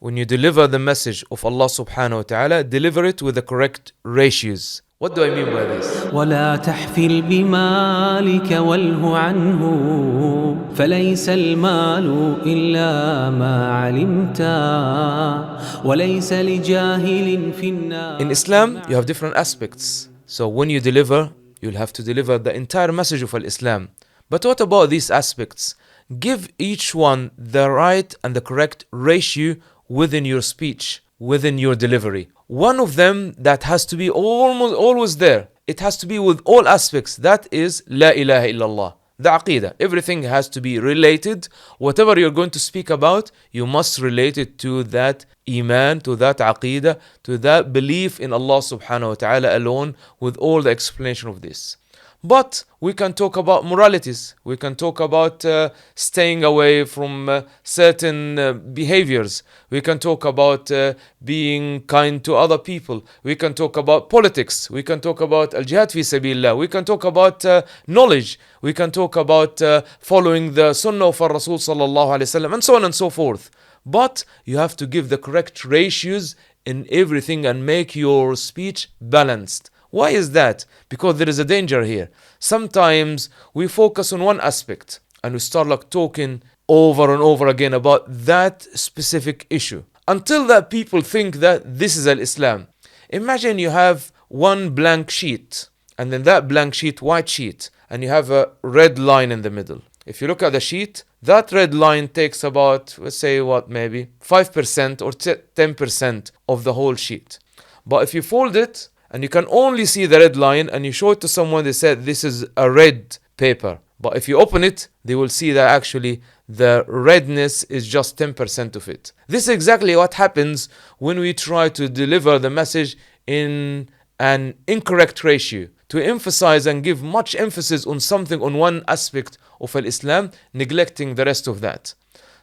when you deliver the message of Allah subhanahu wa ta'ala, deliver it with the correct ratios. What do I mean by this? ولا تحفل بمالك واله عنه فليس المال إلا ما علمت وليس لجاهل في النار. In Islam, you have different aspects. So when you deliver, you'll have to deliver the entire message of Islam. But what about these aspects? Give each one the right and the correct ratio within your speech, within your delivery. One of them that has to be always there. It has to be with all aspects. That is la ilaha illallah. The aqidah. Everything has to be related. Whatever you're going to speak about, you must relate it to that iman, to that aqidah, to that belief in Allah subhanahu wa ta'ala alone, with all the explanation of this. But we can talk about moralities. We can talk about staying away from certain behaviors. We can talk about being kind to other people. We can talk about politics. We can talk about al-jihad fi sabilillah. We can talk about knowledge. We can talk about following the sunnah of our Rasul sallallahu alaihi wasallam, and so on and so forth. But you have to give the correct ratios in everything and make your speech balanced. Why is that? Because there is a danger here. Sometimes we focus on one aspect and we start like talking over and over again about that specific issue until that people think that this is al-Islam. Imagine you have one blank sheet and then that blank sheet, white sheet, and you have a red line in the middle. If you look at the sheet, that red line takes about, let's say maybe 5% or 10% of the whole sheet. But if you fold it, and you can only see the red line, and you show it to someone, they said this is a red paper. But if you open it, they will see that actually the redness is just 10% of it. This is exactly what happens when we try to deliver the message in an incorrect ratio. To emphasize and give much emphasis on something, on one aspect of Islam, neglecting the rest of that.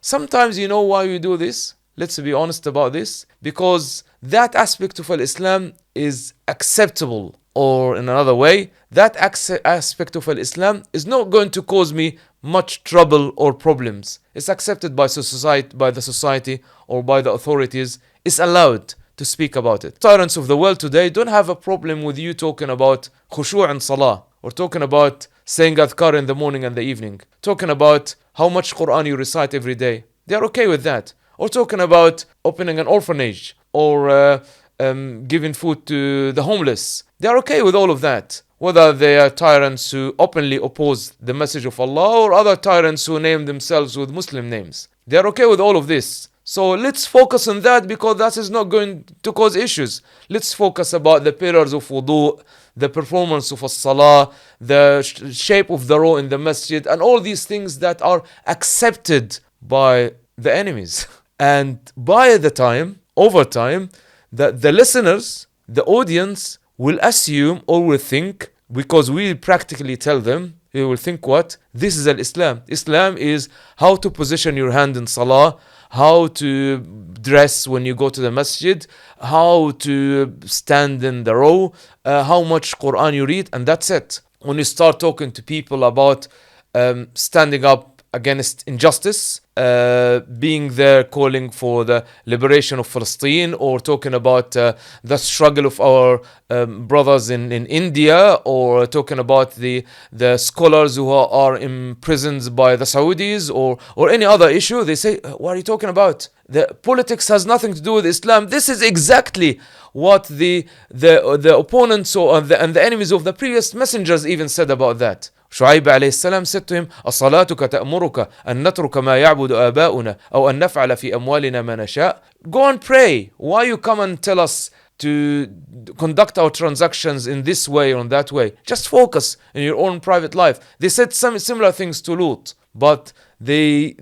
Sometimes you know why we do this? Let's be honest about this. Because that aspect of Islam is acceptable. Or in another way, that aspect of Islam is not going to cause me much trouble or problems. It's accepted by the society or by the authorities. It's allowed to speak about it. Tyrants of the world today don't have a problem with you talking about khushūʿ and salah, or talking about saying adhkar in the morning and the evening, talking about how much Quran you recite every day. They are okay with that. Or talking about opening an orphanage, or giving food to the homeless. They are okay with all of that. Whether they are tyrants who openly oppose the message of Allah, or other tyrants who name themselves with Muslim names. They are okay with all of this. So let's focus on that, because that is not going to cause issues. Let's focus about the pillars of wudū, the performance of s-salām, the shape of the row in the masjid, and all these things that are accepted by the enemies. And over time, that the listeners, the audience, will assume or will think, because we practically tell them, they will think what? This is al-Islam. Islam is how to position your hand in salah, how to dress when you go to the masjid, how to stand in the row, how much Quran you read, and that's it. When you start talking to people about standing up against injustice, being there calling for the liberation of Palestine, or talking about the struggle of our brothers in India, or talking about the scholars who are imprisoned by the Saudis, or any other issue, they say, what are you talking about? The politics has nothing to do with Islam. This is exactly what the opponents and the enemies of the previous messengers even said about that. Shuʿayb ﷺ said to him, أَصَلَاتُكَ تَأْمُرُكَ أَن نَتْرُكَ مَا يَعْبُدُ آبَاؤُنَا أَوْ أَن نَفْعَلَ فِي أَمْوَالِنَا مَا نَشَاءُ. Go and pray. Why you come and tell us to conduct our transactions in this way or in that way? Just focus in your own private life. They said some similar things to Lut, but they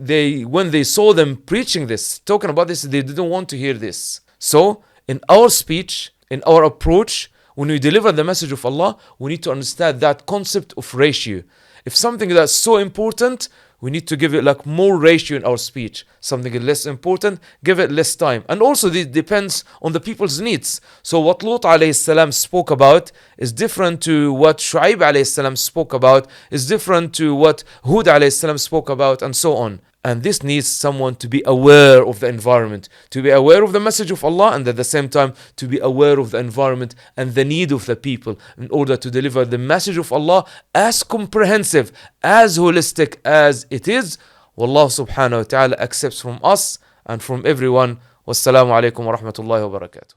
when they saw them preaching this, talking about this, they didn't want to hear this. So in our speech, in our approach, when we deliver the message of Allah, we need to understand that concept of ratio. If something that's so important, we need to give it like more ratio in our speech. Something is less important, give it less time. And also this depends on the people's needs. So what Lut ﷺ spoke about is different to what Shuʿayb ﷺ spoke about, is different to what Hud ﷺ spoke about, and so on. And this needs someone to be aware of the environment, to be aware of the message of Allah, and at the same time to be aware of the environment and the need of the people in order to deliver the message of Allah as comprehensive, as holistic as it is. Wallah subhanahu wa ta'ala accepts from us and from everyone. Wassalamu alaikum wa rahmatullahi wa barakatuh.